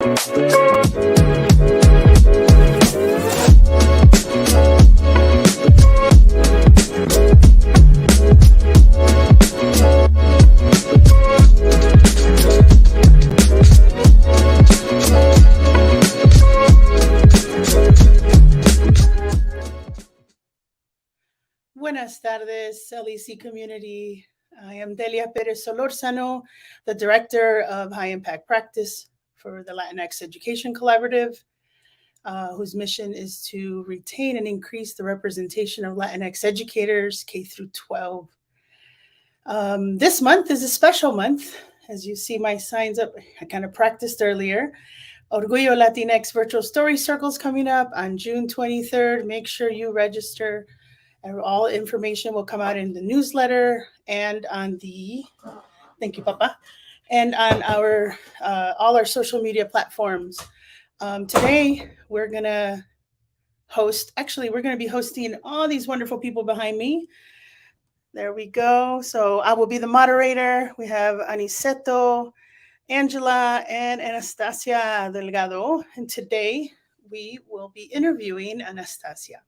Buenas tardes, LEC community. I am Delia Perez Solorzano, the Director of High Impact Practice for the Latinx Education Collaborative, whose mission is to retain and increase the representation of Latinx educators K through 12. This month is a special month. As you see my signs up, I kind of practiced earlier. Orgullo Latinx Virtual Story Circles coming up on June 23rd. Make sure you register. And all information will come out in the newsletter and on the, thank you, Papa, and on our all our social media platforms. Today, we're going to we're going to be hosting all these wonderful people behind me. There we go. So I will be the moderator. We have Aniceto, Angela, and Anastasia Delgado. And today, we will be interviewing Anastasia.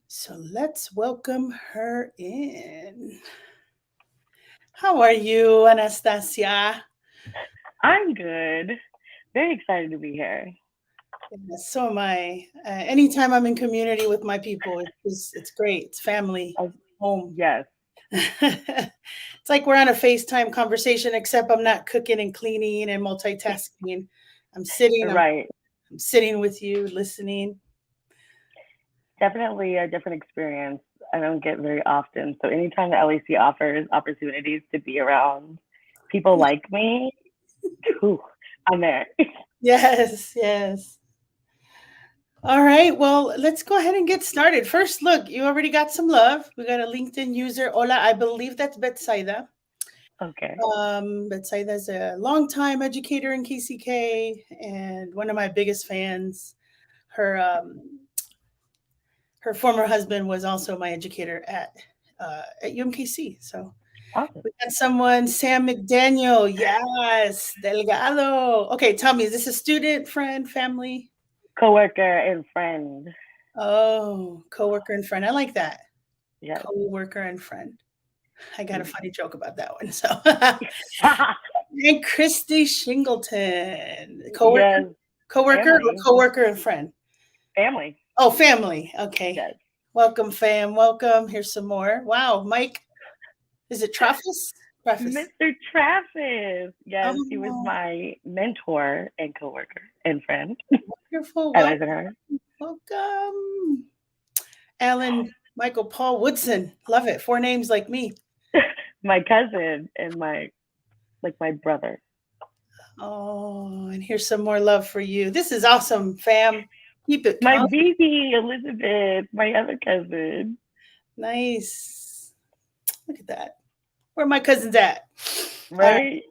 So let's welcome her in. How are you, Anastasia? I'm good. Very excited to be here. Yes, so am I. Anytime I'm in community with my people, it's great. It's family, home. Yes. It's like we're on a FaceTime conversation, except I'm not cooking and cleaning and multitasking. I'm sitting. Right. I'm sitting with you, listening. Definitely a different experience. I don't get very often. So anytime the LEC offers opportunities to be around people like me, whew, I'm there. Yes, yes. All right, well, let's go ahead and get started. First, look, you already got some love. We got a LinkedIn user, Hola, I believe that's Betsaida. Okay. Betsaida is a longtime educator in KCK and one of my biggest fans. Her former husband was also my educator at UMKC. So Awesome. we got someone, Sam McDaniel. Yes, Delgado. Okay, tell me, is this a student, friend, family? Coworker and friend. Oh, coworker and friend. I like that. Yes. Coworker and friend. I got a funny joke about that one. So, and Christy Shingleton, coworker, Yes. coworker, or Family. coworker and friend. Family. Oh, family. Okay. Yes. Welcome, fam. Welcome. Here's some more. Wow, Mike. Is it Travis? Mr. Travis. Yes, he was Oh, my mentor and coworker and friend wonderful. at Eisenhower. Welcome. Alan Michael Paul Woodson. Love it. 4 names like me. My cousin and my brother. Oh, and here's some more love for you. This is awesome, fam. Keep it My coming. baby Elizabeth, my other cousin. Nice. Look at that. Where my cousins at? Right?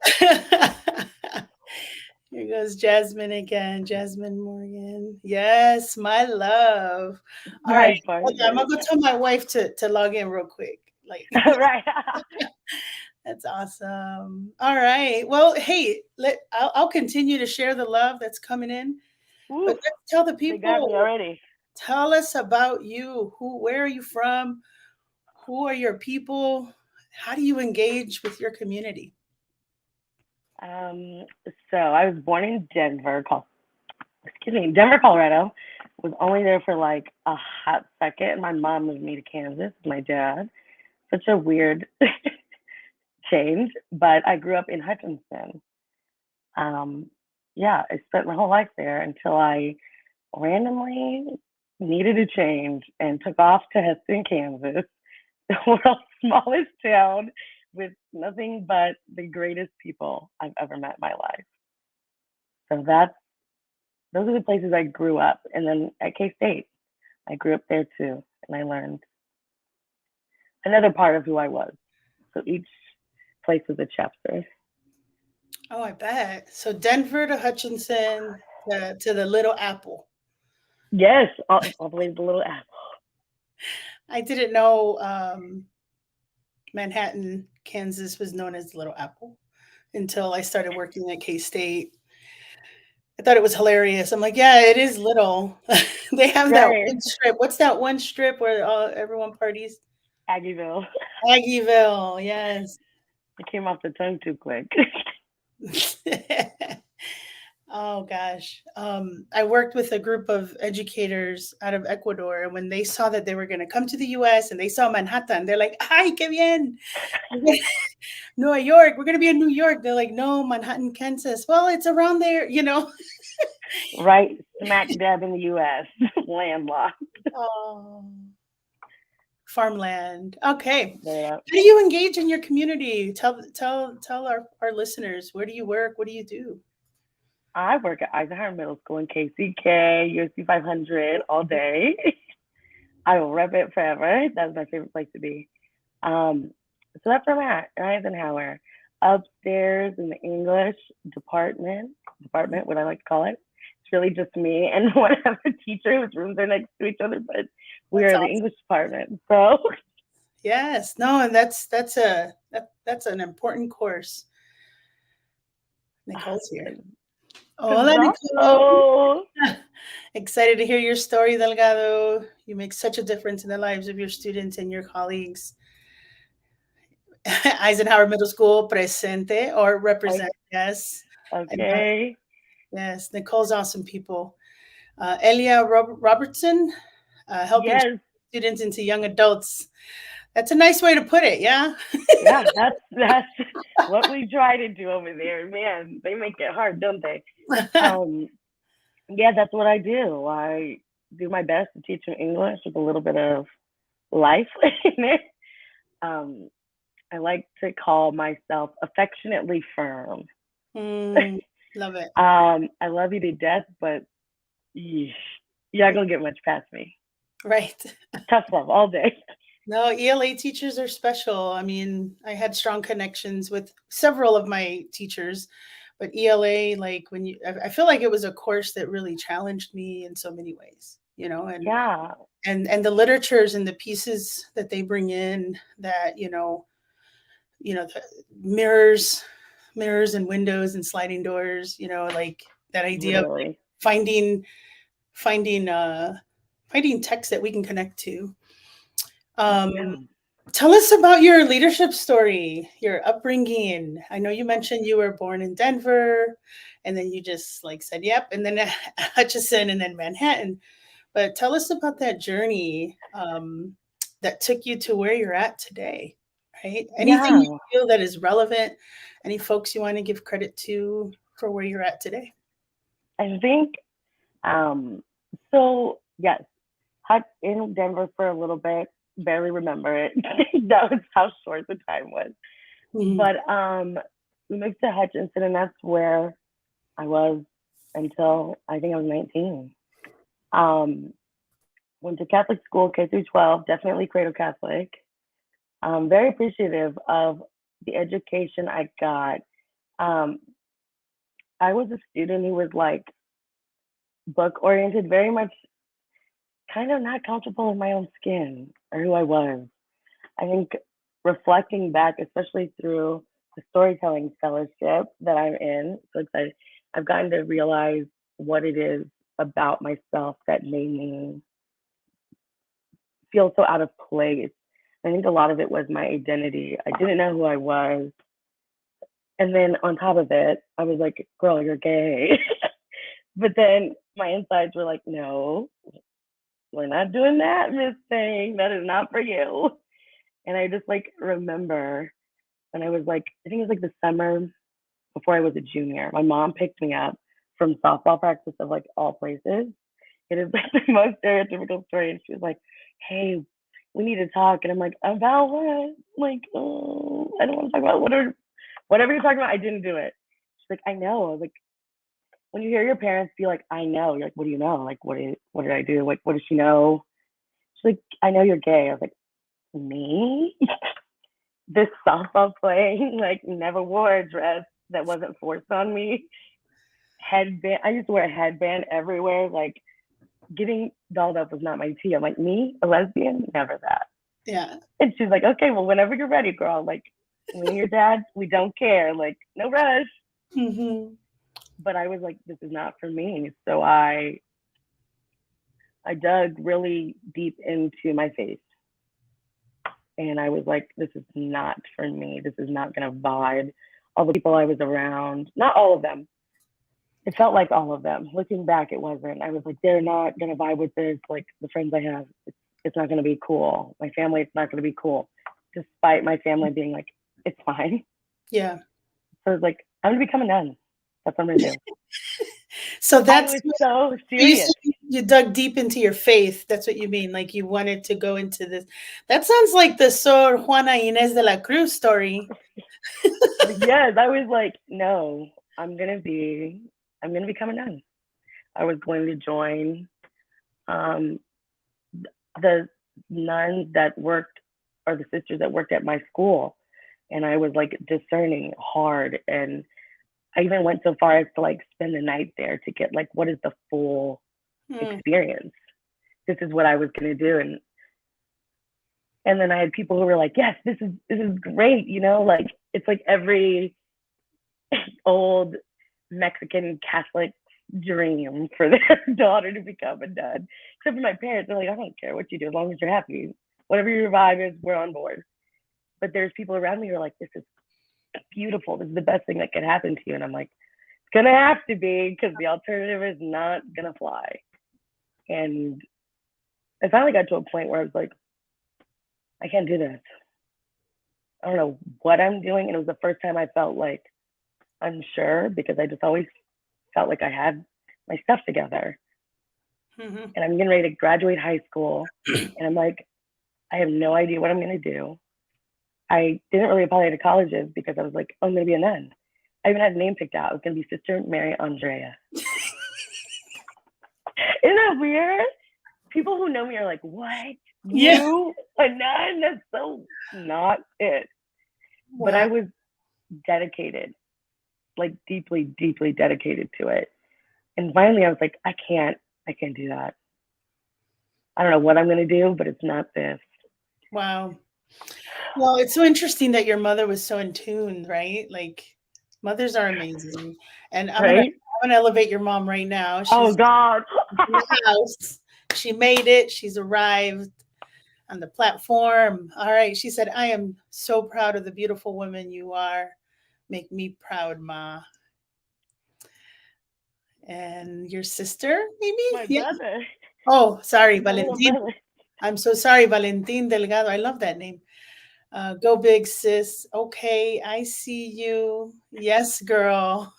Here goes Jasmine again. Jasmine Morgan. Yes, my love. All right. Okay, I'm gonna go tell my wife to log in real quick. Like right. That's awesome. All right. Well, hey, I'll continue to share the love that's coming in. Ooh, but let's tell the they got me people. already. Tell us about you. Where are you from? Who are your people? How do you engage with your community? So I was born in Denver, Colorado. Was only there for like a hot second, and my mom moved me to Kansas. My dad, such a weird change, but I grew up in Hutchinson. Yeah, I spent my whole life there until I randomly needed a change and took off to Heston, Kansas, the world's smallest town with nothing but the greatest people I've ever met in my life. So those are the places I grew up. And then at K-State, I grew up there too, and I learned another part of who I was. So each place was a chapter. Oh, I bet. So Denver to Hutchinson to the Little Apple. Yes, all the way to the Little Apple. I didn't know Manhattan, Kansas was known as Little Apple until I started working at K-State. I thought it was hilarious. I'm like, yeah, it is little. They have that Right. one strip. What's that one strip where everyone parties? Aggieville. Aggieville, yes. It came off the tongue too quick. Oh gosh. I worked with a group of educators out of Ecuador, and when they saw that they were going to come to the US and they saw Manhattan, they're like, "Ay, qué bien. New York, we're going to be in New York." They're like, "No, Manhattan, Kansas." Well, it's around there, you know. Right smack dab in the U.S., landlocked. Oh, farmland. Okay. Yeah. How do you engage in your community? Tell our listeners, where do you work? What do you do? I work at Eisenhower Middle School in KCK, USC 500 all day. I will rep it forever. That's my favorite place to be. Um, so that's where I'm at, Eisenhower. Upstairs in the English department, what I like to call it. It's really just me and one other teacher whose rooms are next to each other, but we That's are the awesome. English department. So Yes. No, and that's an important course. Nicole's here. Hola, Nicole. bravo. Excited to hear your story, Delgado. You make such a difference in the lives of your students and your colleagues. Eisenhower Middle School presente or represent. Yes. I know. Okay. Yes. Nicole's awesome people. Elia Robertson, helping Yes. students into young adults. That's a nice way to put it. Yeah. Yeah, that's what we try to do over there. Man, they make it hard, don't they? Um, yeah, that's what I do. I do my best to teach them English with a little bit of life in it. Um, I like to call myself affectionately firm. Mm, love it. I love you to death, but yeesh, you're not gonna get much past me. Right. Tough love all day. No, ELA teachers are special. I mean, I had strong connections with several of my teachers, but ELA, like I feel like it was a course that really challenged me in so many ways, you know, Yeah, and the literatures and the pieces that they bring in that, the mirrors and windows and sliding doors, like that idea of like literally. finding finding uh finding text that we can connect to. Yeah. Um, Tell us about your leadership story, your upbringing. I know you mentioned you were born in Denver and then you just like said, yep, and then Hutchinson and then Manhattan. But tell us about that journey that took you to where you're at today, right? Anything you Yeah. feel that is relevant, any folks you want to give credit to for where you're at today? I think um so yes, had in Denver for a little bit, barely remember it. That was how short the time was. Mhm. But we moved to Hutchinson and that's where I was until I think I was 19. Um went to Catholic school, K through 12, definitely cradle Catholic. Very appreciative of the education I got. Um, I was a student who was like book oriented, very much kind of not comfortable in my own skin or who I was. I think reflecting back, especially through the storytelling fellowship that I'm in, so excited, I've gotten to realize what it is about myself that made me feel so out of place. I think a lot of it was my identity. I didn't know who I was. And then on top of it, I was like, girl, you're gay. But then my insides were like, no, we're not doing that, Miss Thing. That is not for you. And I just like remember when I was like, I think it was like the summer before I was a junior, my mom picked me up from softball practice of like all places. It is like the most stereotypical story. And she was like, hey, we need to talk. And I'm like, about what? Like, oh, I don't want to talk about whatever you're talking about. I didn't do it. She's like, I know. I was like, when you hear your parents be like, I know, you're like, what do you know? Like, what did I do? Like, what does she know? She's like, I know you're gay. I was like, me? This softball playing, like, never wore a dress that wasn't forced on me. Headband. I used to wear a headband everywhere. Like, getting dolled up was not my tea. I'm like, me, a lesbian, never that. Yeah. And she's like, okay, well, whenever you're ready, girl. Like, me and your dad, we don't care. Like, no rush. Hmm. but I was like, this is not for me. So I dug really deep into my faith. And I was like, this is not for me. This is not going to vibe. All the people I was around, not all of them. It felt like all of them. Looking back, it wasn't. I was like, they're not going to vibe with this. Like the friends I have, it's not going to be cool. My family, it's not going to be cool. Despite my family being like, it's fine. Yeah. So I was like, I'm going to become a nun. That's what I'm going to do. So I that's was so you serious. you dug deep into your faith. That's what you mean. Like you wanted to go into this. That sounds like the Sor Juana Inés de la Cruz story. Yes, I was like, no, I'm going to become a nun. I was going to join um, the nuns that worked, or the sisters that worked at my school. And I was like discerning hard. And I even went so far as to like spend the night there to get like, what is the full experience? This is what I was going to do. And then I had people who were like, yes, this is great. You know, like it's like every old Mexican Catholic dream for their daughter to become a nun. Except for my parents, they're like, I don't care what you do as long as you're happy. Whatever your vibe is, we're on board. But there's people around me who are like, this is beautiful. This is the best thing that could happen to you. And I'm like, it's gonna have to be, because the alternative is not gonna fly. And I finally got to a point where I was like, I can't do this. I don't know what I'm doing. And it was the first time I felt like unsure, because I just always felt like I had my stuff together. Mm-hmm. And I'm getting ready to graduate high school. And I'm like, I have no idea what I'm going to do. I didn't really apply to colleges because I was like, oh, I'm going to be a nun. I even had a name picked out. It was going to be Sister Mary Andrea. Isn't that weird? People who know me are like, what? Yeah. You? A nun? That's so not it. Wow. But I was dedicated, like deeply, deeply dedicated to it. And finally I was like, I can't do that. I don't know what I'm going to do, but it's not this. Wow. Well, it's so interesting that your mother was so in tune, right? Like mothers are amazing. And Right? I'm gonna elevate your mom right now. Oh She's God. in the house. She made it. She's arrived on the platform. All right. She said, I am so proud of the beautiful woman you are. Make me proud, Ma. And your sister, maybe? My Yeah. brother. Oh, sorry, My little Valentin. brother. I'm so sorry, Valentin Delgado. I love that name. Go big, sis. Okay, I see you. Yes, girl.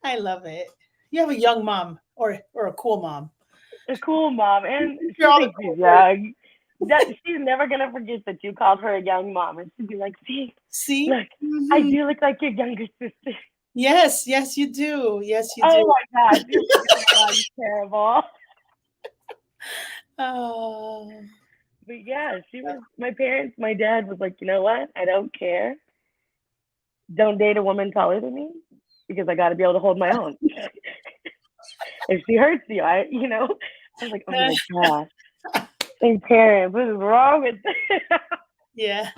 I love it. You have a young mom or a cool mom. A cool mom. And You're she all the thinks cool she's words. young. That she's never gonna forget that you called her a young mom. And she'd be like, see, See? look, I Mhm. do look like your younger sister. Yes, yes, you do. Yes, you Oh do. my God, you're terrible. Oh, But yeah, she was, my parents, my dad was like, you know what? I don't care. Don't date a woman taller than me, because I got to be able to hold my own. If she hurts you, I was like, oh my gosh, same parents, what is wrong with them? yes.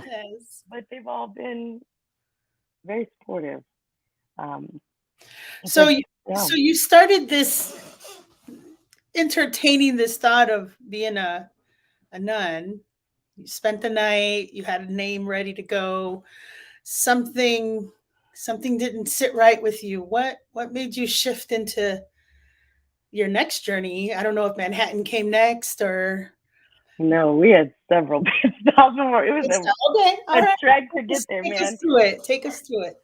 But they've all been very supportive. Um, So but you, yeah, so you started this entertaining this thought of being a nun. You spent the night, you had a name ready to go. Something something didn't sit right with you. What made you shift into your next journey? I don't know if Manhattan came next or no, we had several pit stops before. It was okay, all a right. trek to get there, Take us man. through it. Take us through it.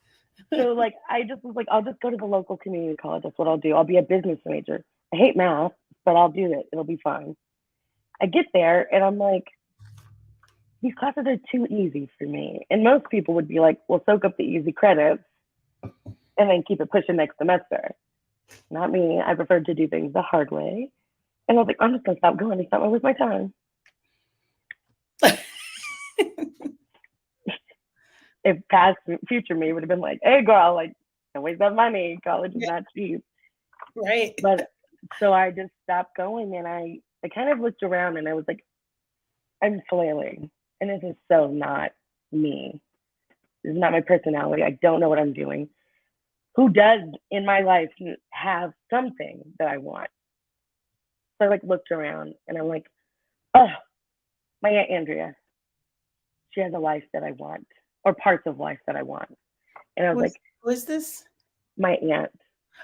So like, I just was like, I'll just go to the local community college. That's what I'll do. I'll be a business major. I hate math, but I'll do it. It'll be fine. I get there and I'm like, these classes are too easy for me. And most people would be like, well, soak up the easy credits and then keep it pushing next semester. Not me. I preferred to do things the hard way. And I was like, I'm just going to stop going. It's not worth my time. If past future me would have been like, hey, girl, like, don't waste that money. College is Yeah, not cheap. right. But so I just stopped going, and I kind of looked around and I was like, I'm flailing. And this is so not me. This is not my personality. I don't know what I'm doing. who does in my life have something that I want? So I like looked around and I'm like, oh, my Aunt Andrea. She has a life that I want, or parts of life that I want. And I was like, Who is this? my aunt.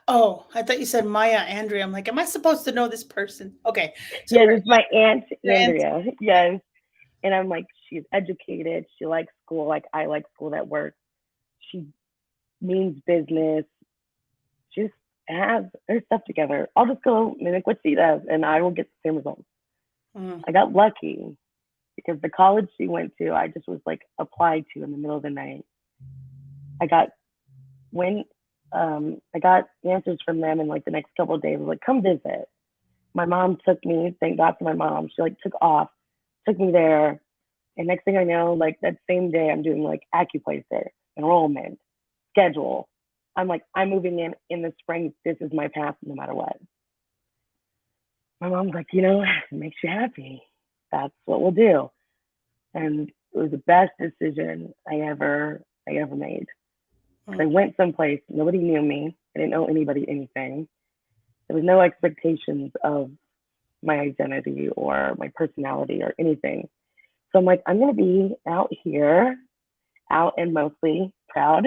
Oh, I thought you said Maya Andrea. I'm like, am I supposed to know this person? Okay. So Yes, it's my Aunt your aunt. Andrea. Yes. And I'm like, she's educated. She likes school. Like I like school at work. She means business. She just has her stuff together. I'll just go mimic what she does and I will get the same results. Mm. I got lucky because the college she went to, I just was like applied to in the middle of the night. I got when I got answers from them in like the next couple of days. I was like, come visit. My mom took me, thank God for my mom. She like took off, took me there. And next thing I know, like that same day, I'm doing like acupuncture, enrollment, schedule. I'm like, I'm moving in the spring. This is my path no matter what. My mom's like, you know, it makes you happy. That's what we'll do. And it was the best decision I ever made. I went someplace, nobody knew me. I didn't know anybody, anything. There was no expectations of my identity or my personality or anything. So I'm like, I'm going to be out here, out and mostly proud,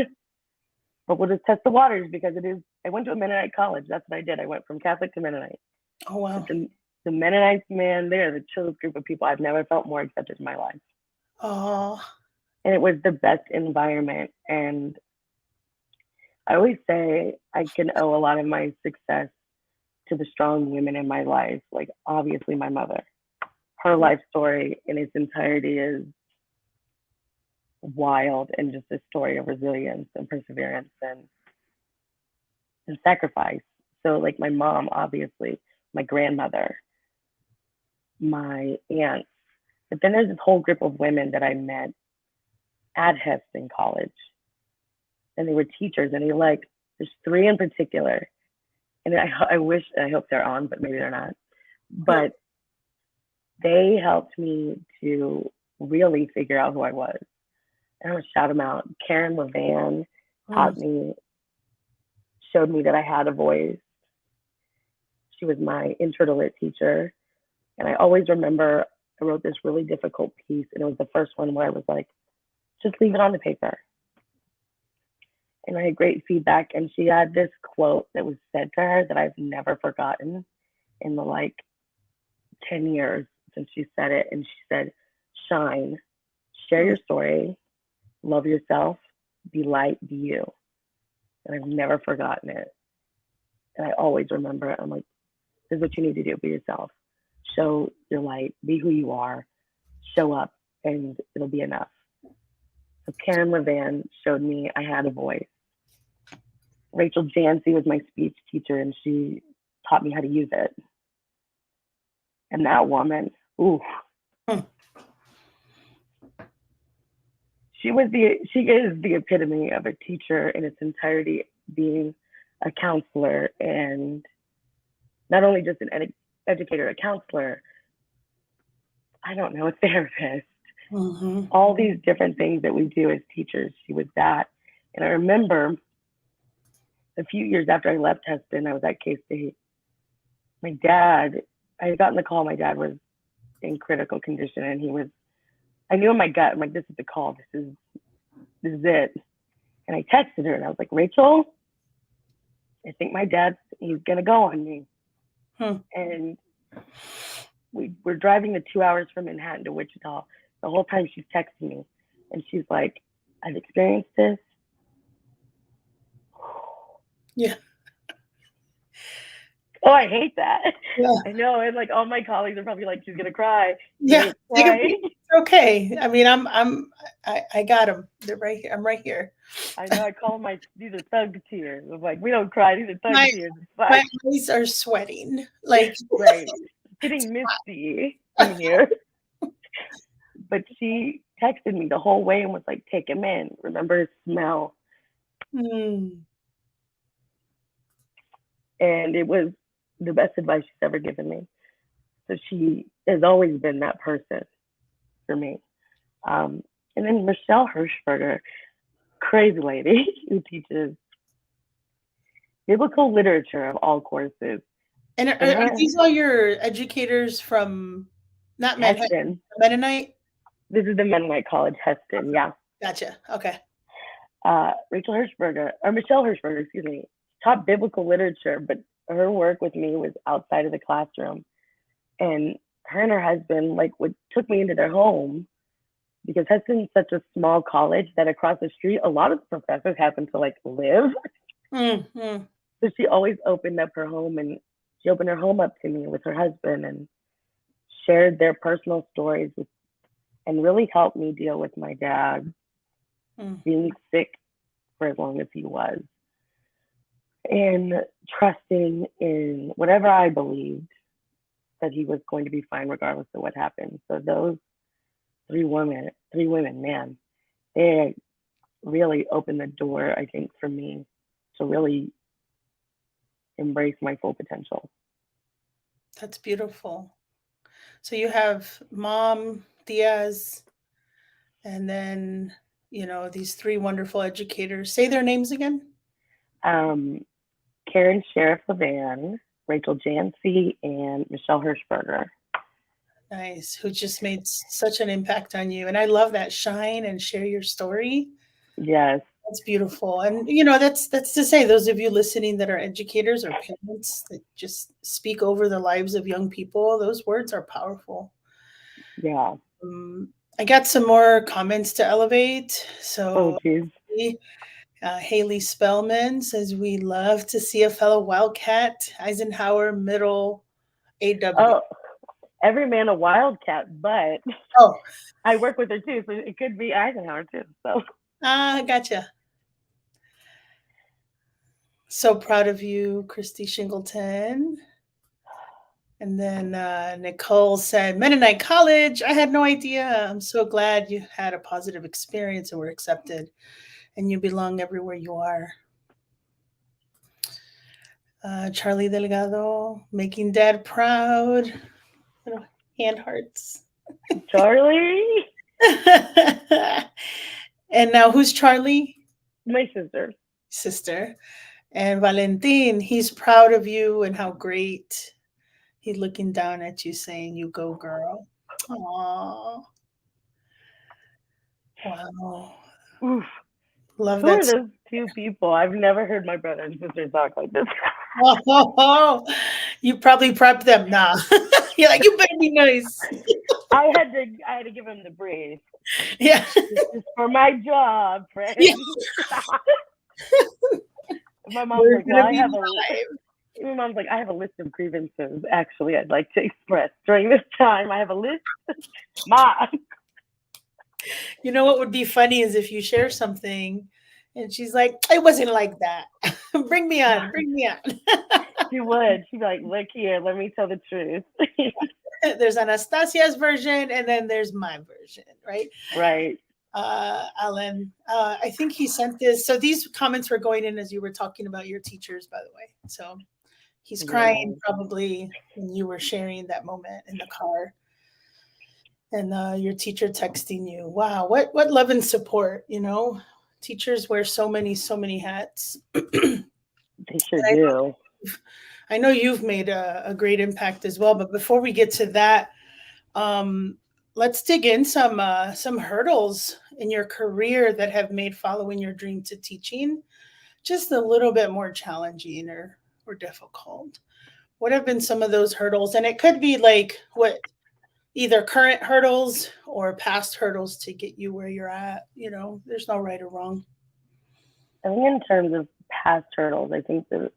but we'll just test the waters because it is, I went to a Mennonite college. That's what I did. I went from Catholic to Mennonite. Oh, wow. But the Mennonites, man, they're the chillest group of people. I've never felt more accepted in my life. Oh. And it was the best environment. And I always say I can owe a lot of my success to the strong women in my life. Like, obviously, my mother. Her life story in its entirety is wild and just a story of resilience and perseverance and sacrifice. So, like, my mom, obviously, my grandmother, my aunts. But then there's this whole group of women that I met at Hess in college. And they were teachers, and there's three in particular. And I wish, I hope they're on, but maybe they're not. But they helped me to really figure out who I was. And I would shout them out. Karen Levan taught me, showed me that I had a voice. She was my intro to lit teacher. And I always remember I wrote this really difficult piece, and it was the first one where I was like, just leave it on the paper. And I had great feedback. And she had this quote that was said to her that I've never forgotten in the like 10 years since she said it. And she said, shine, share your story, love yourself, be light, be you. And I've never forgotten it. And I always remember it. I'm like, this is what you need to do. Be yourself. Show your light. Be who you are. Show up, and it'll be enough. So Karen Levan showed me I had a voice. Rachel Jancy was my speech teacher, and she taught me how to use it. And that woman, ooh. She is the epitome of a teacher in its entirety, being a counselor, and not only just an educator, a counselor, I don't know, a therapist, all these different things that we do as teachers. She was that. And I remember a few years after I left Heston, I was at K-State. My dad, I had gotten the call, my dad was in critical condition, and I knew in my gut, I'm like, this is the call, this is it. And I texted her and I was like, Rachel, I think my he's gonna go on me. And we're driving the 2 hours from Manhattan to Wichita. The whole time she's texting me, and she's like, I've experienced this. Yeah. Oh, I hate that. Yeah. I know. And like all my colleagues are probably like, she's gonna cry. Yeah. It's okay. I mean, I got them. They're right here. I'm right here. I know. I call them these are thug tears. I'm like, we don't cry. These are thug tears. My eyes are sweating. Like, right. Getting misty in here. But she texted me the whole way and was like, take him in. Remember his smell. And it was the best advice she's ever given me. So she has always been that person for me. And then Michelle Hirschberger, crazy lady who teaches biblical literature of all courses. And And are these all your educators from not Manhattan, Heston, Mennonite? this is the Mennonite College, Heston, yeah. Gotcha. Okay. Rachel Hirschberger, or Michelle Hirschberger, excuse me, taught biblical literature, but her work with me was outside of the classroom. And her and her husband took me into their home because Heston's such a small college that across the street, a lot of the professors happen to live. Mm-hmm. So she always opened up her home, and she opened her home up to me with her husband and shared their personal stories and really helped me deal with my dad being sick for as long as he was, and trusting in whatever I believed that he was going to be fine regardless of what happened. So those three women, man, they really opened the door, I think, for me to really embrace my full potential. That's beautiful. So you have Mom Diaz, and then these three wonderful educators. Say their names again. Karen Sheriff Levan, Rachel Jancy, and Michelle Hirschberger. Nice. Who just made such an impact on you. And I love that shine and share your story. Yes. That's beautiful. And that's to say, those of you listening that are educators or parents that just speak over the lives of young people, those words are powerful. Yeah. I got some more comments to elevate. So geez. Haley Spellman says, we love to see a fellow Wildcat, Eisenhower Middle AW. Oh, every man a Wildcat, but I work with her too, so it could be Eisenhower too. So gotcha. So proud of you, Christy Shingleton. And then Nicole said, Mennonite College, I had no idea. I'm so glad you had a positive experience and were accepted, and you belong everywhere you are. Charlie Delgado, making dad proud. Hand hearts. Charlie. And now who's Charlie? My sister. Sister. And Valentin, he's proud of you and how great. He's looking down at you saying, you go, girl. Aww. Wow. Oof. Love Who that. are those two people? I've never heard my brother and sister talk like this. You probably prepped them. Nah. You're like, you better be nice. I had to give him the brief. Yeah. This is for my job, friend. Yeah. My mom's like, well, my mom's like, I have a list of grievances actually I'd like to express during this time. I have a list. Mom. You know what would be funny is if you share something and she's like, it wasn't like that. Bring me on. She would. She'd be like, look here, let me tell the truth. There's Anastasia's version and then there's my version, right? Right. Alan, I think he sent this. So these comments were going in as you were talking about your teachers, by the way. So he's crying probably when you were sharing that moment in the car. And your teacher texting you. Wow, what love and support, Teachers wear so many hats. They sure do. I know you've made a great impact as well, but before we get to that, let's dig in some hurdles in your career that have made following your dream to teaching just a little bit more challenging or difficult. What have been some of those hurdles? And it could be like either current hurdles or past hurdles to get you where you're at. There's no right or wrong. I think in terms of past hurdles, I think the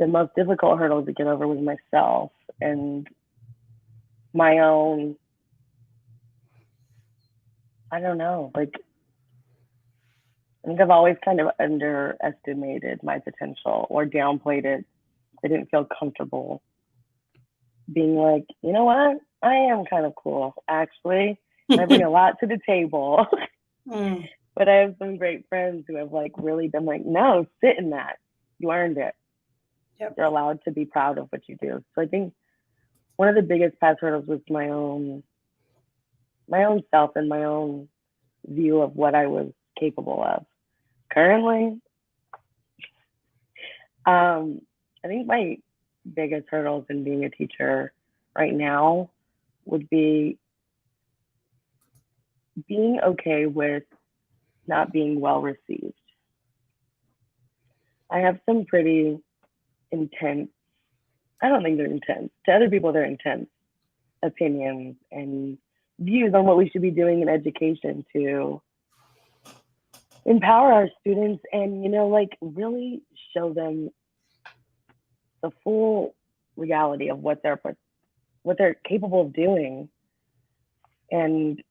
most difficult hurdle to get over was myself and my own, I don't know, I think I've always kind of underestimated my potential or downplayed it. I didn't feel comfortable being like, you know what? I am kind of cool, actually. I bring a lot to the table. But I have some great friends who have really been like, no, sit in that. You earned it. Yep. You're allowed to be proud of what you do. So I think one of the biggest past hurdles was my own self and my own view of what I was capable of. Currently, I think my biggest hurdles in being a teacher right now would be being okay with not being well received. I have some pretty intense, I don't think they're intense. To other people, they're intense opinions and views on what we should be doing in education to empower our students and, like really show them the full reality of what they're capable of doing. And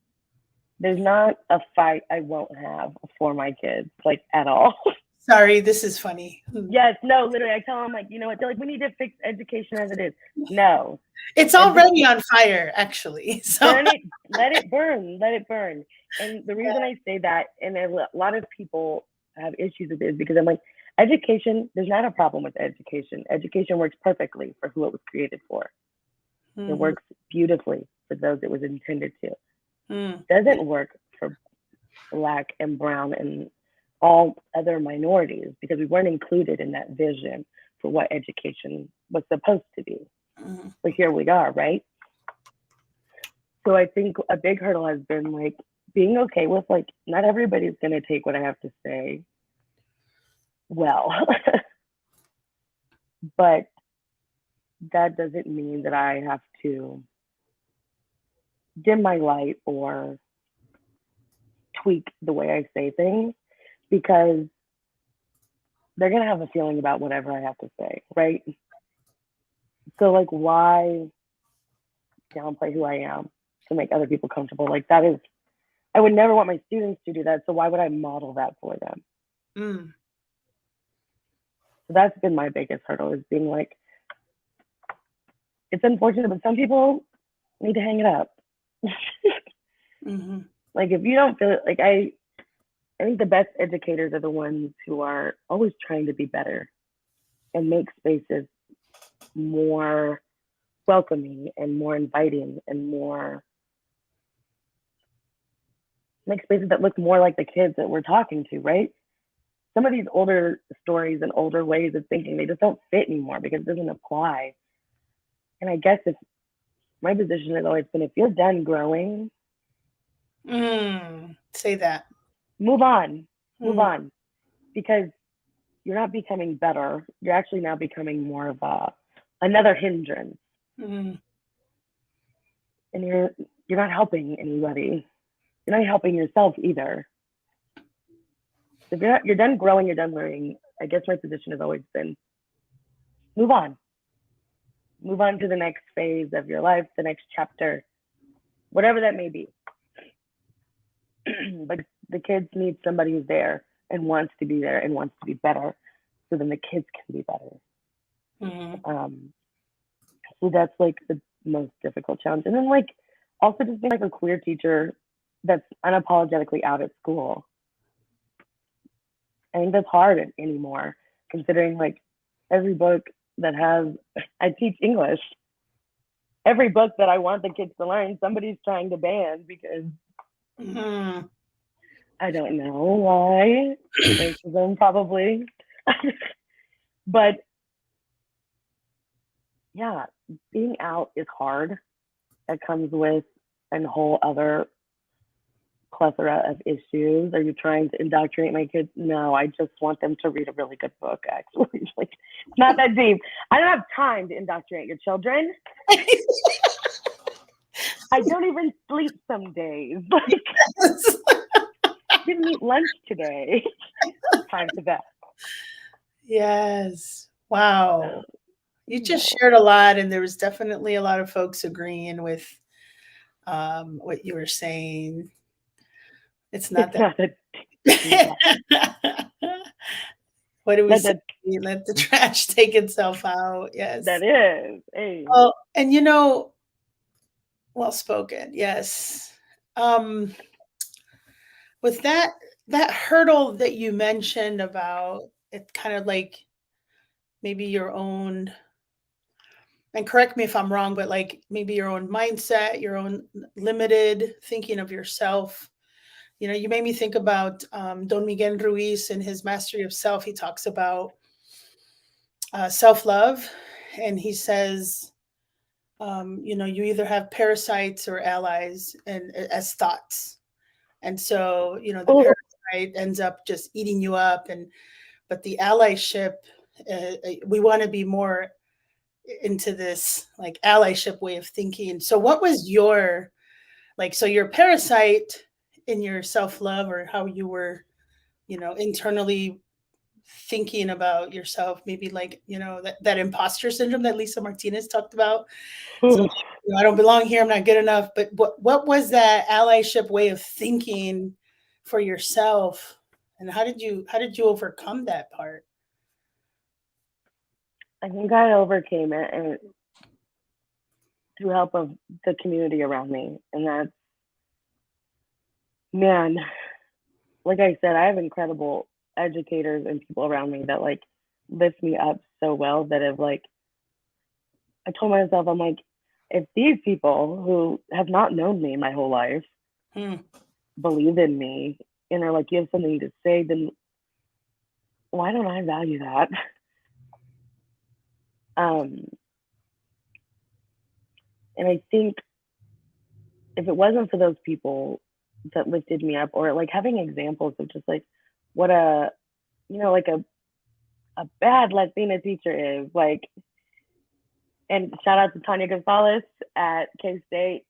there's not a fight I won't have for my kids, like at all. Sorry, this is funny. Yes, no, literally, I tell them like, you know what? They're like, we need to fix education as it is. No, It's already on fire, actually. So burn it, let it burn, let it burn. And the reason I say that, and a lot of people have issues with it, is because I'm like, education. There's not a problem with education. Education works perfectly for who it was created for. It works beautifully for those it was intended to. Doesn't work for Black and brown and all other minorities because we weren't included in that vision for what education was supposed to be. But here we are, right? So I think a big hurdle has been like being okay with like not everybody's going to take what I have to say well. But that doesn't mean that I have to dim my light or tweak the way I say things because they're going to have a feeling about whatever I have to say, right? So, like, why downplay who I am to make other people comfortable? Like, that is, I would never want my students to do that. So, why would I model that for them? So, that's been my biggest hurdle is being like, it's unfortunate, but some people need to hang it up. Like, if you don't feel it, like, I think the best educators are the ones who are always trying to be better and make spaces more welcoming and more inviting and more make spaces that look more like the kids that we're talking to, right? Some of these older stories and older ways of thinking, they just don't fit anymore because it doesn't apply. And I guess if my position has always been, if you're done growing, say that. Move on, because you're not becoming better. You're actually now becoming more of another hindrance. And you're not helping anybody. You're not helping yourself either. If you're done growing, you're done learning. I guess my position has always been move on. Move on to the next phase of your life, the next chapter, whatever that may be. But the kids need somebody who's there and wants to be there and wants to be better, so then the kids can be better. So that's like the most difficult challenge. And then like also just being like a queer teacher that's unapologetically out at school. I think that's hard anymore, considering like every book that has, I teach English. Every book that I want the kids to learn, somebody's trying to ban because I don't know why. Racism probably. But yeah, being out is hard. That comes with a whole other plethora of issues. Are you trying to indoctrinate my kids? No, I just want them to read a really good book, actually. Like, it's not that deep. I don't have time to indoctrinate your children. I don't even sleep some days. Like, didn't eat lunch today. Time to bed. Yes. Wow. You just shared a lot, and there was definitely a lot of folks agreeing with what you were saying. It's not that. What do we say? Let the trash take itself out. Yes. That is. Hey. Well, and well spoken. Yes. With that hurdle that you mentioned about it, kind of like maybe your own, and correct me if I'm wrong, but like maybe your own mindset, your own limited thinking of yourself. You made me think about Don Miguel Ruiz in his Mastery of Self. He talks about self-love, and he says, you either have parasites or allies, and as thoughts. And so, the Oh, parasite ends up just eating you up, and but the allyship, we want to be more into this like allyship way of thinking. So what was your, like, so your parasite in your self-love, or how you were, internally thinking about yourself, maybe like, that imposter syndrome that Lisa Martinez talked about. So, I don't belong here, I'm not good enough. But what was that allyship way of thinking for yourself, and how did you overcome that part? I think I overcame it and through help of the community around me. And that's, man, like I said, I have incredible educators and people around me that like lift me up so well that have like, I told myself, I'm like, if these people who have not known me my whole life Hmm. believe in me and are like, you have something to say, then why don't I value that? Um, and I think if it wasn't for those people that lifted me up, or like having examples of just like what a, like a bad Latina teacher is, like, and shout out to Tanya Gonzalez at K State.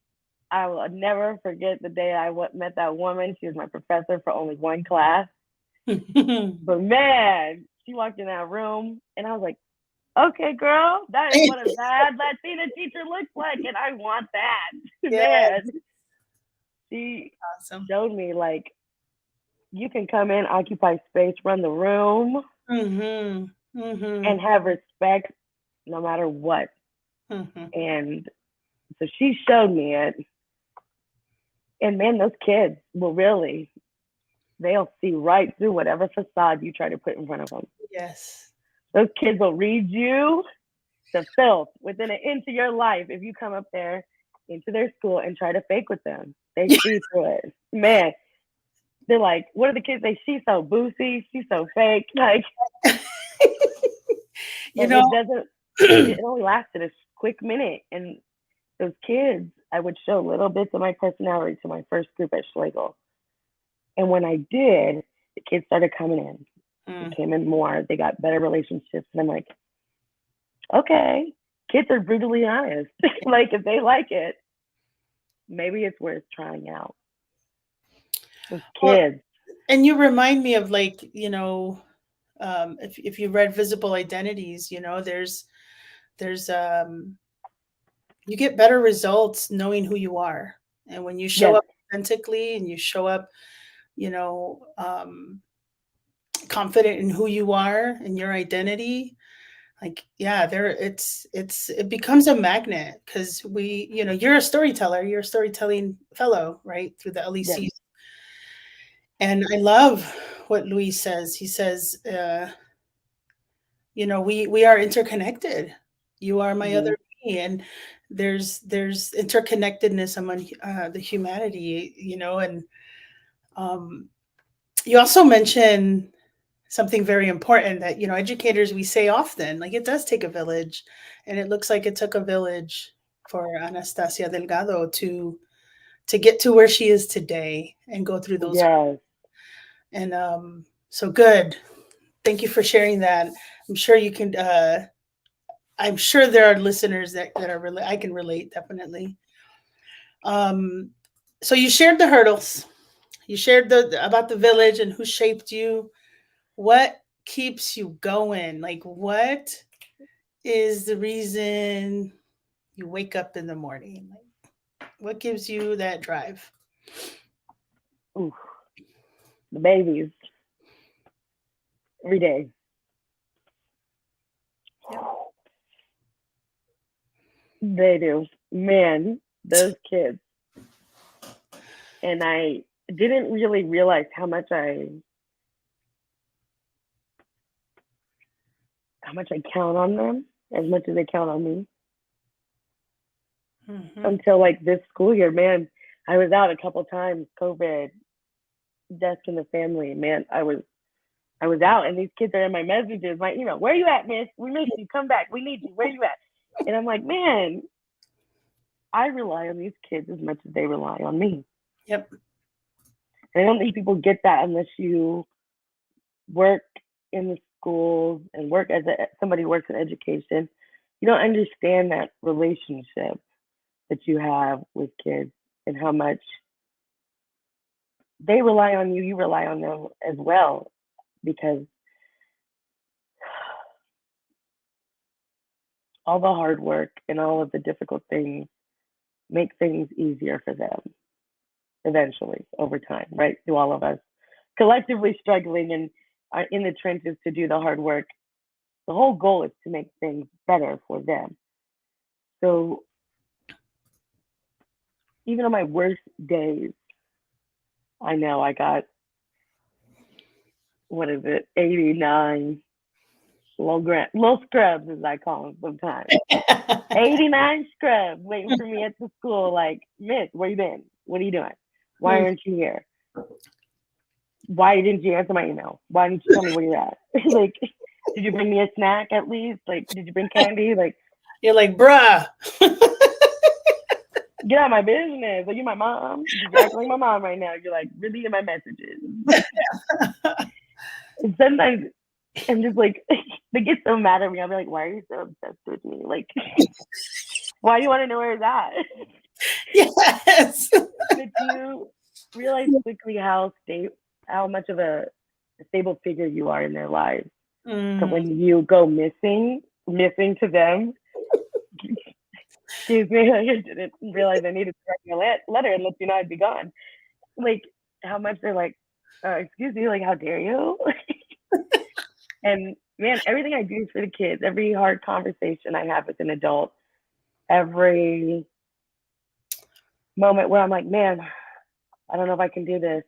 I will never forget the day I met that woman. She was my professor for only one class. But man, she walked in that room and I was like, okay, girl, that is what a bad Latina teacher looks like. And I want that. Yeah, Man, she awesome. showed me like, you can come in, occupy space, run the room, Mhm. and Mhm. have respect no matter what. Mhm. And so she showed me it. And man, those kids will really, they'll see right through whatever facade you try to put in front of them. Yes. Those kids will read you to filth within an inch of your life if you come up there into their school and try to fake with them. They see through it. Man, they're like, what are the kids say? She's so boozy, she's so fake. Like, You and know, it doesn't, it only lasted a quick minute. And those kids, I would show little bits of my personality to my first group at Schlegel. And when I did, the kids started coming in. They mm, came in more. They got better relationships. And I'm like, okay, kids are brutally honest. Like, if they like it, maybe it's worth trying out. Those well, kids. and you remind me of, like, if you read Visible Identities, there's you get better results knowing who you are, and when you show Yes, up authentically and you show up, you know, confident in who you are and your identity, like, yeah, it becomes a magnet, because you're a storytelling fellow, right, through the yes. LEC. And I love what Luis says. He says, we are interconnected. You are my Mm-hmm. other me, and there's interconnectedness among the humanity, and um, you also mention something very important, that educators, we say often, like, it does take a village, and it looks like it took a village for Anastasia Delgado to get to where she is today and go through those. Yes. And so good. Thank you for sharing that. I'm sure you can. I'm sure there are listeners that are really. I can relate, definitely. Um, so you shared the hurdles. You shared about the village and who shaped you. What keeps you going? Like, what is the reason you wake up in the morning? Like, what gives you that drive? Ooh, the babies every day. Yep. They do. Man, those kids. And I didn't really realize how much I count on them as much as they count on me Mm-hmm. until like this school year. Man, I was out a couple times, COVID, deaths in the family. Man, I was I was out and these kids are in my messages, my email, where you at, miss? We miss you. Come back. We need you. Where you at? And I'm like, man, I rely on these kids as much as they rely on me. Yep. And I don't think people get that unless you work in the schools and work as somebody who works in education. You don't understand that relationship that you have with kids and how much they rely on you, you rely on them as well, because all the hard work and all of the difficult things make things easier for them eventually over time, right? Through all of us collectively struggling and are in the trenches to do the hard work. The whole goal is to make things better for them. So even on my worst days, I know I got, what is it, 89 little scrubs, as I call them sometimes. 89 scrubs waiting for me at the school, like, miss, where you been? What are you doing? Why aren't you here? Why didn't you answer my email? Why didn't you tell me where you're at? Like, did you bring me a snack at least? Like, did you bring candy? Like, you're like, bruh. Get out of my business. Are you my mom? You're acting like my mom right now. You're like reading my messages. And sometimes I'm just like, they get so mad at me. I'll be like, why are you so obsessed with me? Like, why do you want to know where it's at? Yes. But you realize quickly how much of a stable figure you are in their lives. So when you go missing to them, excuse me, I didn't realize I needed to write you a letter and let you know I'd be gone. Like, how much they're like, excuse me, like, how dare you? And man, everything I do is for the kids. Every hard conversation I have with an adult, every moment where I'm like, man, I don't know if I can do this.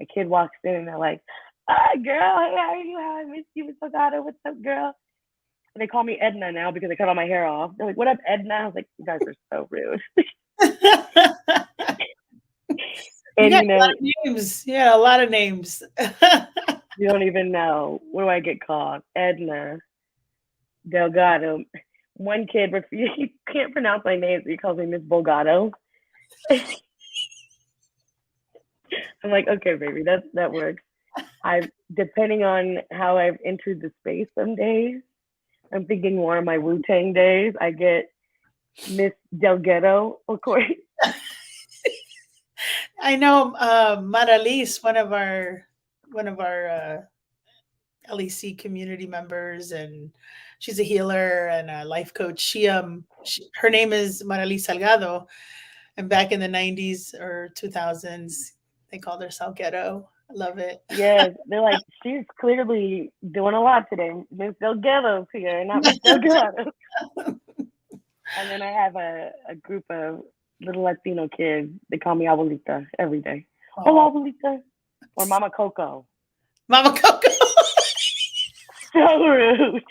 A kid walks in and they're like, girl, hey, how are you? How I miss you, Delgado. What's up, girl? And they call me Edna now because I cut all my hair off. They're like, what up, Edna? I was like, you guys are so rude. And you got a lot of names. Yeah, a lot of names. You don't even know. What do I get called? Edna, Delgado. One kid, he can't pronounce my name, so he calls me Miss Bolgado. I'm like, okay, baby, that works. Depending on how I've entered the space some days, I'm thinking more of my Wu-Tang days. I get Miss Delgado, of course. I know Maralise, one of our LEC community members, and she's a healer and a life coach. Her name is Maralise Delgado, and back in the 90s or 2000s, they called her Salguero. I love it. Yes, they're like, she's clearly doing a lot today. Miss Delgado's here, not Miss Delgado. And then I have a group of little Latino kids. They call me Abuelita every day. Oh, Abuelita. Or Mama Coco. Mama Coco. So rude.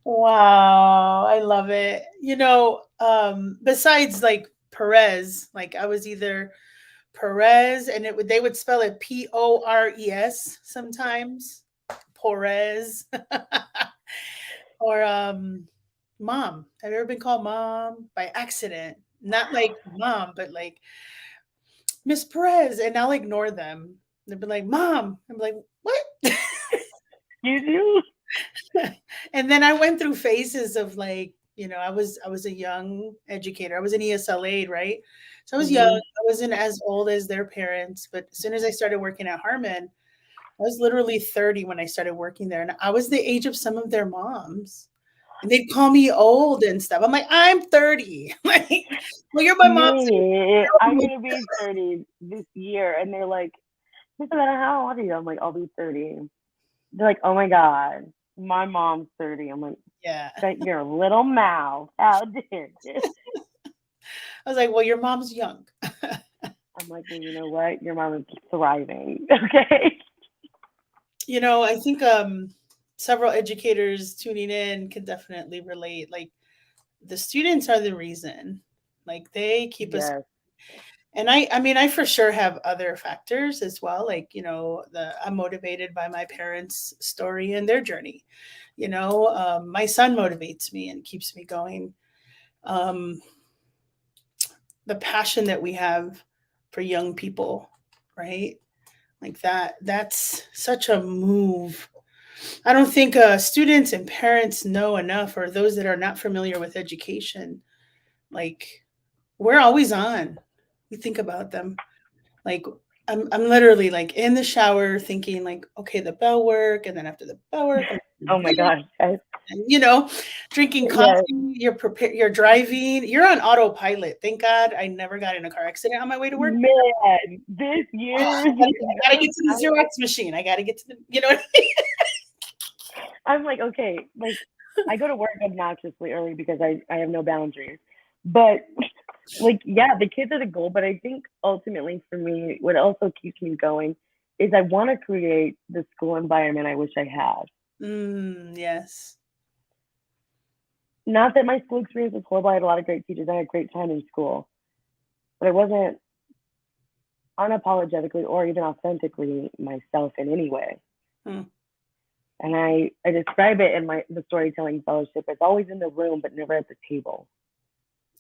Wow, I love it. Besides like Perez, like I was either Perez and they would spell it Pores sometimes. Perez. Or mom. Have you ever been called mom by accident? Not like mom, but like Miss Perez, and I'll ignore them. They'll be like, Mom. I'm like, what? You do? And then I went through phases of like, I was a young educator. I was an ESL aide, right? So I was young. I wasn't as old as their parents, but as soon as I started working at Harmon, I was literally 30 when I started working there, and I was the age of some of their moms. And they'd call me old and stuff. I'm like, I'm 30. Like, well, you're my mom. Yeah, I'm gonna be 30 this year, and they're like, how old are you? I'm like, I'll be 30. They're like, oh my god, my mom's 30. I'm like, yeah, shut your little mouth. How dare you? I was like, well, your mom's young. I'm like, well, you know what? Your mom is thriving. Okay. I think several educators tuning in can definitely relate. Like, the students are the reason. Like, they keep us. And I mean, I for sure have other factors as well. Like, I'm motivated by my parents' story and their journey. My son motivates me and keeps me going. Um, the passion that we have for young people, right? Like that's such a move. I don't think students and parents know enough, or those that are not familiar with education. Like, we're always on. We think about them. Like, I'm literally like in the shower thinking like, okay, the bell work, and then after the bell work, I'm Oh my gosh. and, drinking Yes. coffee, you're prepared, you're driving, you're on autopilot. Thank God I never got in a car accident on my way to work. Man, this Oh, year, I gotta get to the Xerox machine. I gotta get to the, I'm like, okay, like I go to work obnoxiously early because I have no boundaries. But like, yeah, the kids are the goal. But I think ultimately for me, what also keeps me going is I want to create the school environment I wish I had. Yes. Not that my school experience was horrible. I had a lot of great teachers. I had a great time in school, but I wasn't unapologetically or even authentically myself in any way. Hmm. And I describe it in the storytelling fellowship as always in the room, but never at the table.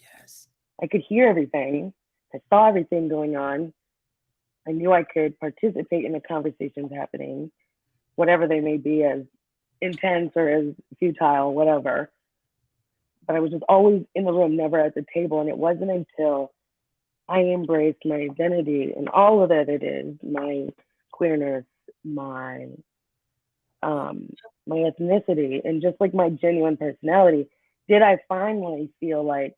Yes. I could hear everything. I saw everything going on. I knew I could participate in the conversations happening, whatever they may be, as intense or as futile, whatever. But I was just always in the room, never at the table. And it wasn't until I embraced my identity and all of that it is, my queerness, my ethnicity, and just like my genuine personality, did I finally feel like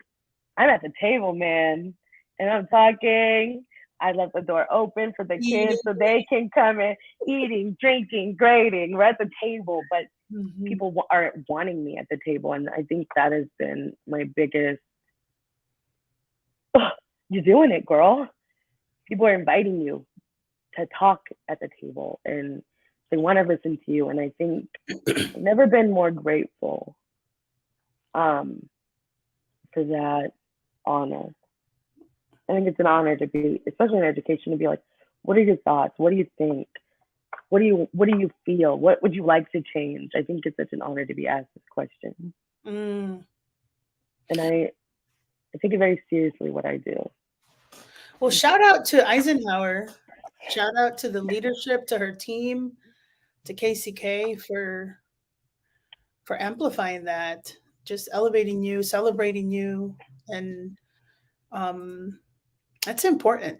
I'm at the table, man, and I'm talking. I left the door open for the Eating. kids so they can come in, eating, drinking, grading. We're at the table, but Mhm. people aren't wanting me at the table, and I think that has been my biggest. Oh, you're doing it, girl. People are inviting you to talk at the table, and they want to listen to you. And I think I've never been more grateful um, for that honor. I think it's an honor to be, especially in education, to be like, what are your thoughts? What do you think? What do you feel? What would you like to change? I think it's such an honor to be asked this question. Mm. And I take it very seriously what I do. Well, shout out to Eisenhower. Shout out to the leadership, to her team, to KCK for amplifying that, just elevating you, celebrating you, and um, that's important.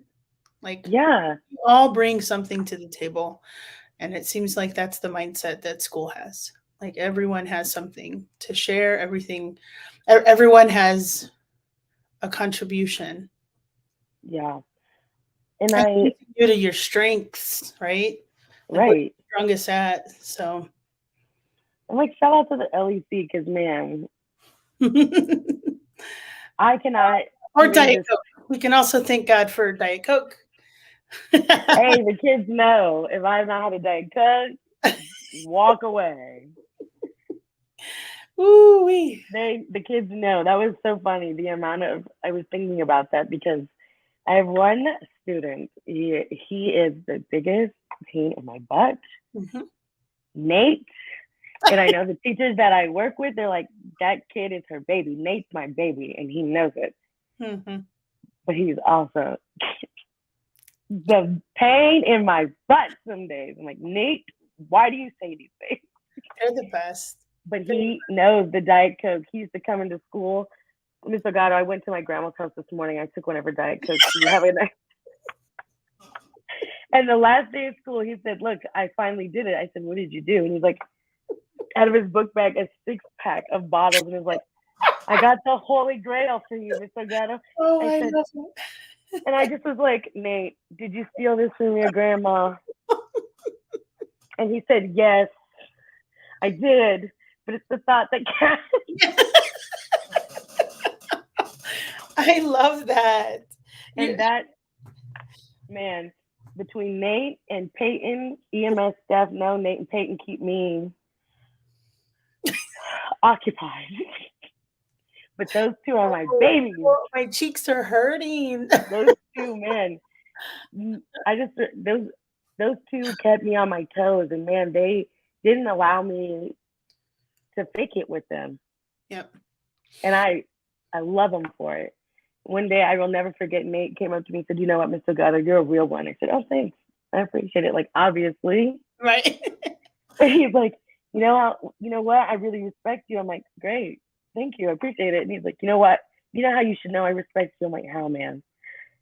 Like, Yeah, we all bring something to the table, and it seems like that's the mindset that school has. Like, everyone has something to share. Everyone has a contribution. yeah. And And due to your strengths, right? Like, what right. you're strongest at. So, I'm like, shout out to the LEC because, man, or I cannot even Diet just, Coke. We can also thank God for Diet Coke. hey, the kids know if I've not had a Diet Coke, walk away. Ooh wee. The kids know. That was so funny. The amount of I was thinking about that because I have one student. He is the biggest pain in my butt. Mhm. Nate. And I know the teachers that I work with, they're like, that kid is her baby. Nate's my baby, and he knows it. Mhm. But he's also the pain in my butt some days. I'm like, Nate, why do you say these things? They're the best. But he knows the Diet Coke. He used to come into school. Mr. Delgado, I went to my grandma's house this morning. I took one of her Diet Cokes. We have it. And the last day of school, he said, look, I finally did it. I said, what did you do? And he's like, out of his book bag, a 6-pack of bottles. And he's like, I got the Holy Grail for you, Mr. Delgado. Oh, I I said, love it. and I just was like, Nate, did you steal this from your grandma? And he said, yes, I did. But it's the thought that counts. I love that. And that, man, between Nate and Peyton, EMS staff know Nate and Peyton keep me occupied. But those two are my babies. My cheeks are hurting. Those two, man. I just those two kept me on my toes, and man, they didn't allow me to fake it with them, Yep. and I love them for it. One day I will never forget. Nate came up to me and said, "You know what, Mr. Delgado, you're a real one." I said, "Oh, thanks. I appreciate it." Like obviously, Right. and he's like, you know what? I really respect you." I'm like, "Great, thank you, I appreciate it." And he's like, "You know what? You know how you should know I respect you." I'm like, "How, man?"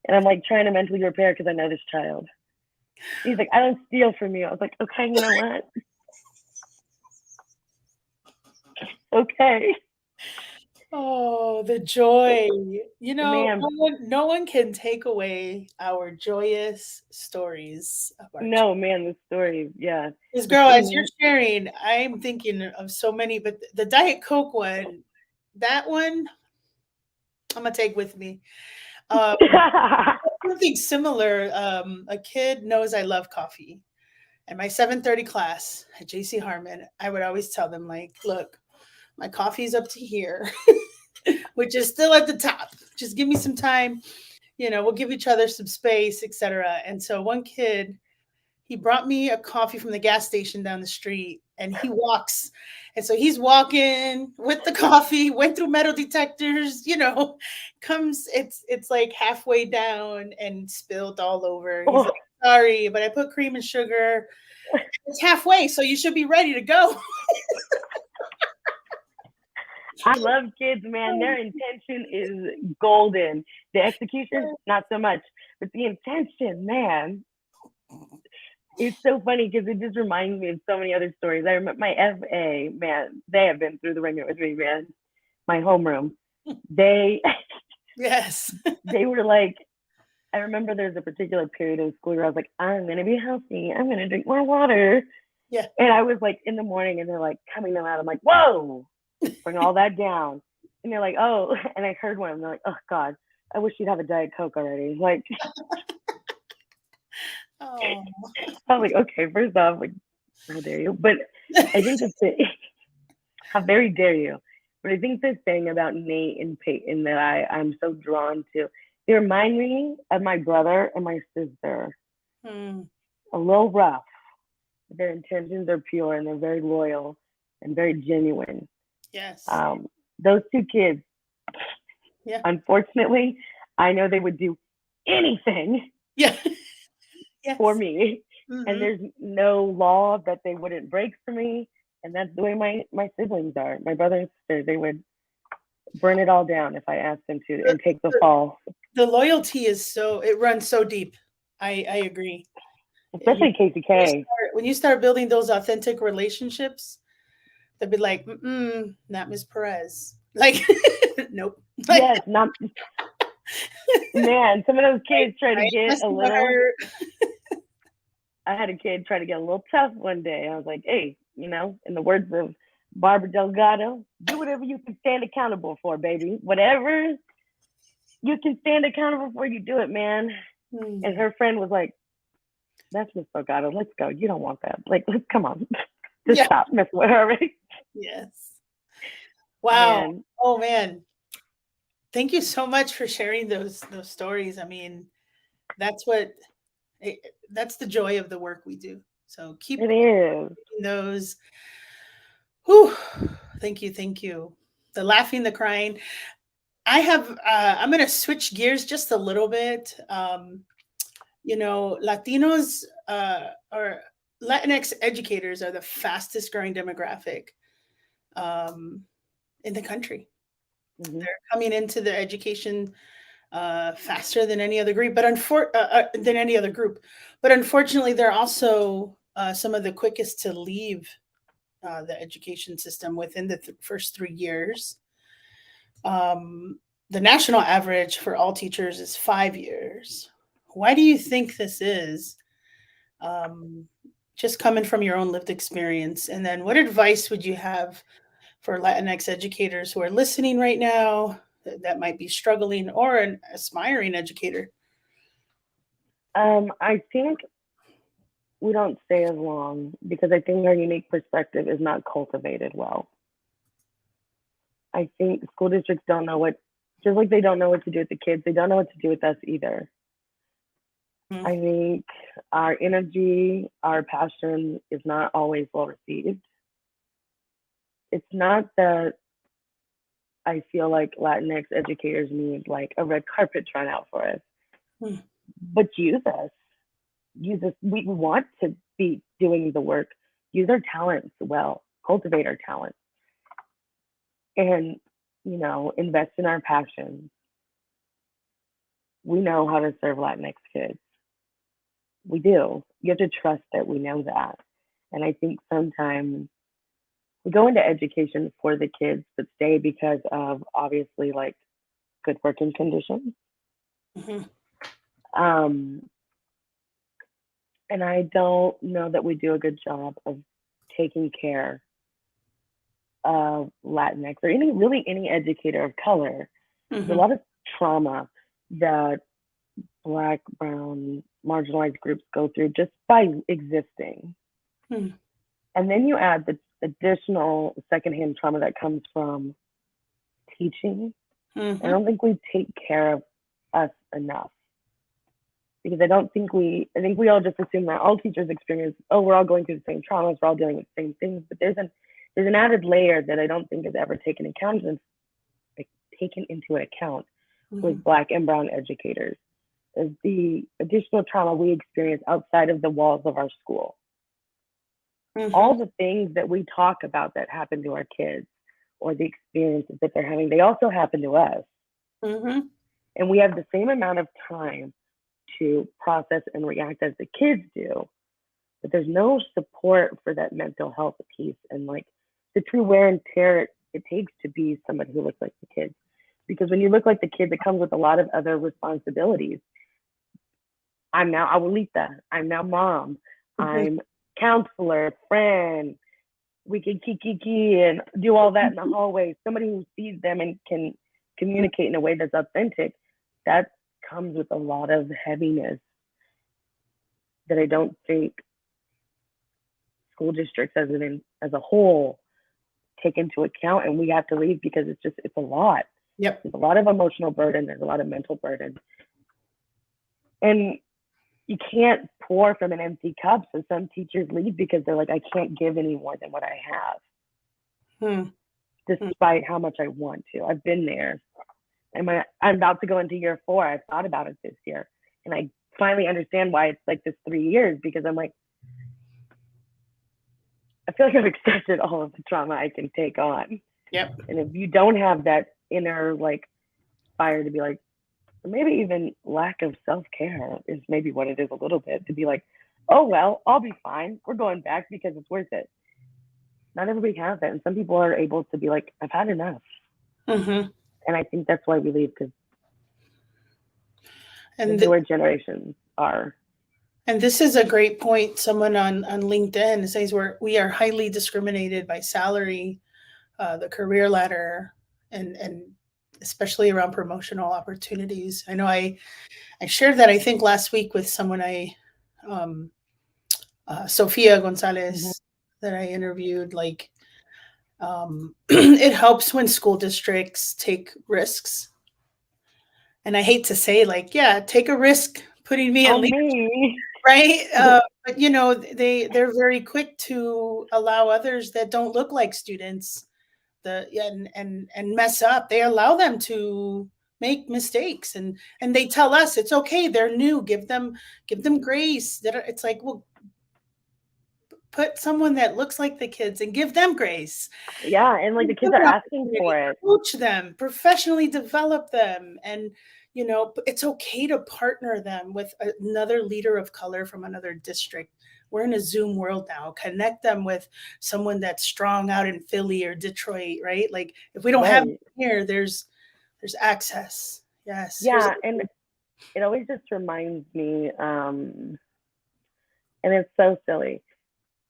And I'm like trying to mentally prepare because I know this child. He's like, "I don't steal from you." I was like, "Okay, you know what? Okay, Oh, the joy. You know, man." no one can take away our joyous stories of our No, man, the story, yeah. This girl, as you're Between sharing, I'm thinking of so many, but the Diet Coke one, that one, I'm gonna take with me. Something similar. A kid knows I love coffee. And my 7:30 class at JC Harmon, I would always tell them, like, look, my coffee's up to here, which is still at the top. Just give me some time. We'll give each other some space, etc. And so one kid, he brought me a coffee from the gas station down the street, and he walks. And so he's walking with the coffee, went through metal detectors, comes, it's like halfway down and spilled all over. He's oh, like, sorry, but I put cream and sugar. It's halfway, so you should be ready to go. I love kids, man. Their intention is golden. The execution, not so much, but the intention, man. It's so funny because it just reminds me of so many other stories. I remember my FA, man, they have been through the ringer with me, man. My homeroom. They Yes. they were like, I remember there's a particular period in school where I was like, I'm gonna be healthy, I'm gonna drink more water. Yeah. And I was like in the morning and they're like coming around. I'm like, whoa, bring all that down. And they're like, oh, and I heard one, and they're like, oh God, I wish you'd have a Diet Coke already. Like, Oh. I was like, okay, first off, like, how dare you? But I think the thing, how very dare you? But I think the thing about Nate and Peyton that I'm so drawn to, they remind me of my brother and my sister. Hmm. A little rough. Their intentions are pure and they're very loyal and very genuine. Yes. Those two kids, Yeah. unfortunately, I know they would do anything Yeah. for Yes. me, and Hmm. there's no law that they wouldn't break for me. And that's the way my siblings are. My brother and sister, they would burn it all down if I asked them to The, and take the the, fall. the loyalty it runs so deep. I agree. Especially KCK. When you start building those authentic relationships, they'll be like, not Miss Perez. Like, nope. Like, Yes, not man. Some of those kids try I to ain't get a messing with little. her. I had a kid try to get a little tough one day. I was like, hey, in the words of Barbara Delgado, do whatever you can stand accountable for, baby. Whatever you can stand accountable for, you do it, man. And her friend was like, that's Miss Delgado. Let's go. You don't want that. Like, let's come on. Just Yeah. stop messing with her, right? Yes. Wow. Man. Oh man. Thank you so much for sharing those stories. I mean, that's what that's the joy of the work we do. So keep It is. doing those. Whew. Thank you, thank you. The laughing, the crying. I'm going to switch gears just a little bit. Latinos or Latinx educators are the fastest growing demographic um, in the country. Mm-hmm. They're coming into the education faster than any other group, than any other group. But unfortunately, they're also some of the quickest to leave the education system within the first 3 years. The national average for all teachers is 5 years. Why do you think this is? Um, just coming from your own lived experience. And then what advice would you have for Latinx educators who are listening right now that might be struggling or an aspiring educator? I think we don't stay as long because I think our unique perspective is not cultivated well. I think school districts don't know just like they don't know what to do with the kids, they don't know what to do with us either. I think our energy, our passion is not always well received. It's not that I feel like Latinx educators need like a red carpet thrown out for us, Mm. but use us. Use us. We want to be doing the work. Use our talents well. Cultivate our talents, and invest in our passion. We know how to serve Latinx kids. We do. You have to trust that we know that. And I think sometimes we go into education for the kids, but stay because of obviously like good working conditions. Mm-hmm. And I don't know that we do a good job of taking care of Latinx or any educator of color. There's a Mm-hmm. lot of trauma that Black, brown, marginalized groups go through just by existing. Mm. And then you add the additional secondhand trauma that comes from teaching. Mm-hmm. I don't think we take care of us enough. Because I think we all just assume that all teachers experience, we're all going through the same traumas, we're all dealing with the same things. But there's an added layer that I don't think is ever taken into account with Black and brown educators. Is the additional trauma we experience outside of the walls of our school. Mm-hmm. All the things that we talk about that happen to our kids or the experiences that they're having, they also happen to us. Mm-hmm. And we have the same amount of time to process and react as the kids do, but there's no support for that mental health piece and like the true wear and tear it takes to be somebody who looks like the kids. Because when you look like the kids, it comes with a lot of other responsibilities. I'm now abuelita, I'm now mom, I'm counselor, friend. We can kiki and do all that in the hallway. Somebody who sees them and can communicate in a way that's authentic, that comes with a lot of heaviness that I don't think school districts as a whole take into account, and we have to leave because it's a lot. Yep. There's a lot of emotional burden, there's a lot of mental burden. And you can't pour from an empty cup, so some teachers leave because they're like, I can't give any more than what I have. Despite how much I want to. I've been there. I'm about to go into year 4. I've thought about it this year. And I finally understand why it's like this 3 years, because I'm like, I feel like I've accepted all of the trauma I can take on. Yep. And if you don't have that inner like fire to be like, maybe even lack of self-care is maybe what it is a little bit, to be like, oh, well, I'll be fine. We're going back because it's worth it. Not everybody has that. And some people are able to be like, I've had enough. Mm-hmm. And I think that's why we leave, because the And newer generations are. And this is a great point. Someone on LinkedIn says we are highly discriminated by salary, the career ladder, and especially around promotional opportunities. I know I shared that, I think, last week with someone Sofia Gonzalez, that I interviewed. Like, it helps when school districts take risks. And I hate to say, like, yeah, take a risk putting me in leadership, right? But they're very quick to allow others that don't look like students and mess up. They allow them to make mistakes, and they tell us it's okay. They're new. Give them grace. It's like, well, put someone that looks like the kids and give them grace. Yeah, and like the kids are asking for it. Coach them, professionally develop them, and it's okay to partner them with another leader of color from another district. We're in a Zoom world now. Connect them with someone that's strong out in Philly or Detroit, right? Like, if we don't have it here, there's access. Yes. Yeah, and it always just reminds me, and it's so silly.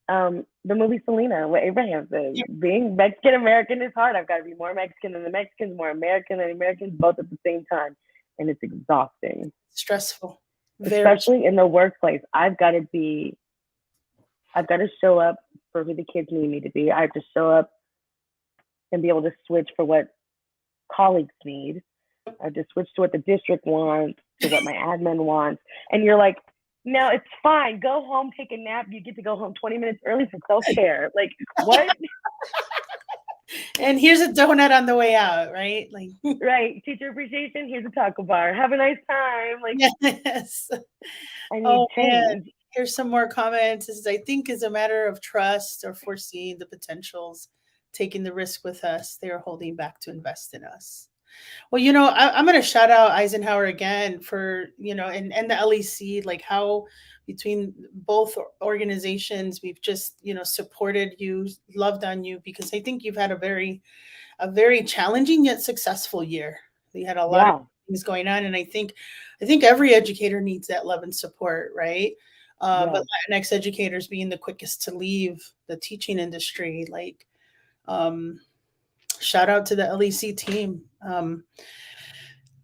The movie Selena, what Abraham says, being Mexican American is hard. I've got to be more Mexican than the Mexicans, more American than Americans, both at the same time. And it's exhausting. Stressful. Especially in the workplace. I've got to show up for who the kids need me to be. I have to show up and be able to switch for what colleagues need. I have to switch to what the district wants, to what my admin wants. And you're like, Now it's fine. Go home, take a nap. You get to go home 20 minutes early for self-care. Like, what? And here's a donut on the way out, right? Like, Right. Teacher appreciation. Here's a taco bar. Have a nice time. Like, yes. I need Oh man, change. here's some more comments. This is, I think, is a matter of trust or foreseeing the potentials, taking the risk with us. They are holding back to invest in us. Well, I'm going to shout out Eisenhower again for, and the LEC, like how between both organizations, we've just, supported you, loved on you, because I think you've had a very challenging yet successful year. We had a lot of things going on, and I think every educator needs that love and support, right? But Latinx educators being the quickest to leave the teaching industry, like, shout out to the LEC team.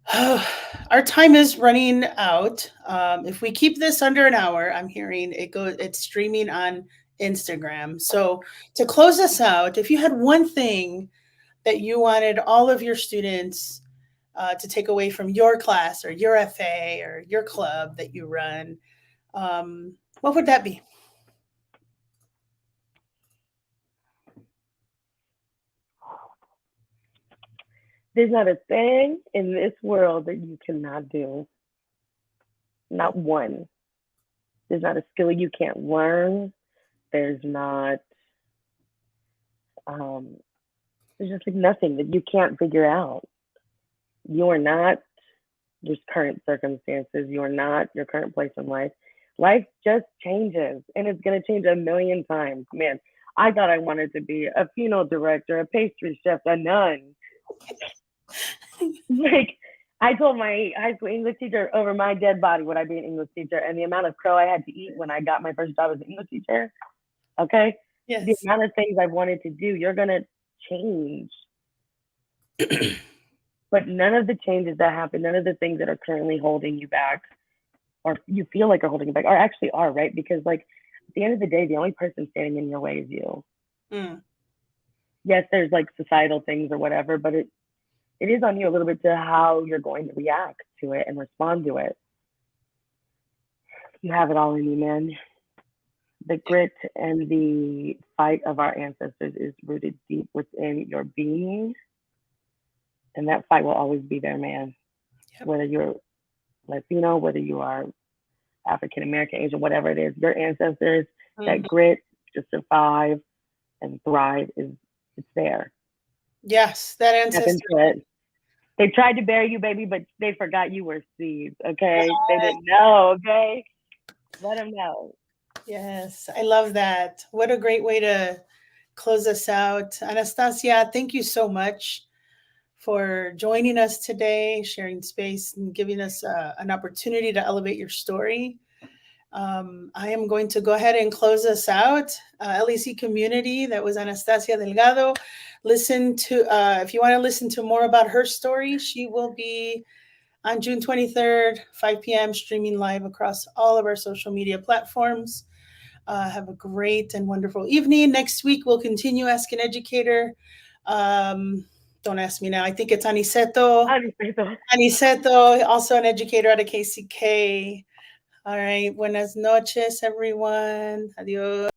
Our time is running out. If we keep this under an hour, I'm hearing it's streaming on Instagram. So to close us out, if you had one thing that you wanted all of your students to take away from your class or your FA or your club that you run, what would that be? There's not a thing in this world that you cannot do. Not one. There's not a skill you can't learn. There's not, there's just like nothing that you can't figure out. You're not your current circumstances. You're not your current place in life. Life just changes, and it's going to change a million times. Man, I thought I wanted to be a funeral director, a pastry chef, a nun. Like, I told my high school English teacher, over my dead body would I be an English teacher, and the amount of crow I had to eat when I got my first job as an English teacher, okay? Yes. The amount of things I wanted to do, you're going to change. But none of the changes that happen, none of the things that are currently holding you back, or you feel like are holding you back, are actually are, right? Because, like, at the end of the day, the only person standing in your way is you. Yes, there's like societal things or whatever, but it is on you a little bit to how you're going to react to it and respond to it. You have it all in you, man. The grit and the fight of our ancestors is rooted deep within your being. And that fight will always be there, man. Yep. Whether you're Latino, whether you are African American, Asian, whatever it is, your ancestors, that grit to survive and thrive it's there. Yes, that ancestor. They tried to bury you, baby, but they forgot you were seeds, okay? They didn't know, okay? Let them know. Yes, I love that. What a great way to close us out. Anastasia, thank you so much for joining us today, sharing space and giving us an opportunity to elevate your story. I am going to go ahead and close us out. LEC community, that was Anastasia Delgado. Listen to, if you want to listen to more about her story, she will be on June 23rd, 5 p.m., streaming live across all of our social media platforms. Have a great and wonderful evening. Next week, we'll continue Ask an Educator. Don't ask me now. I think it's Aniceto. Aniceto, also an educator at a KCK. All right. Buenas noches, everyone. Adios.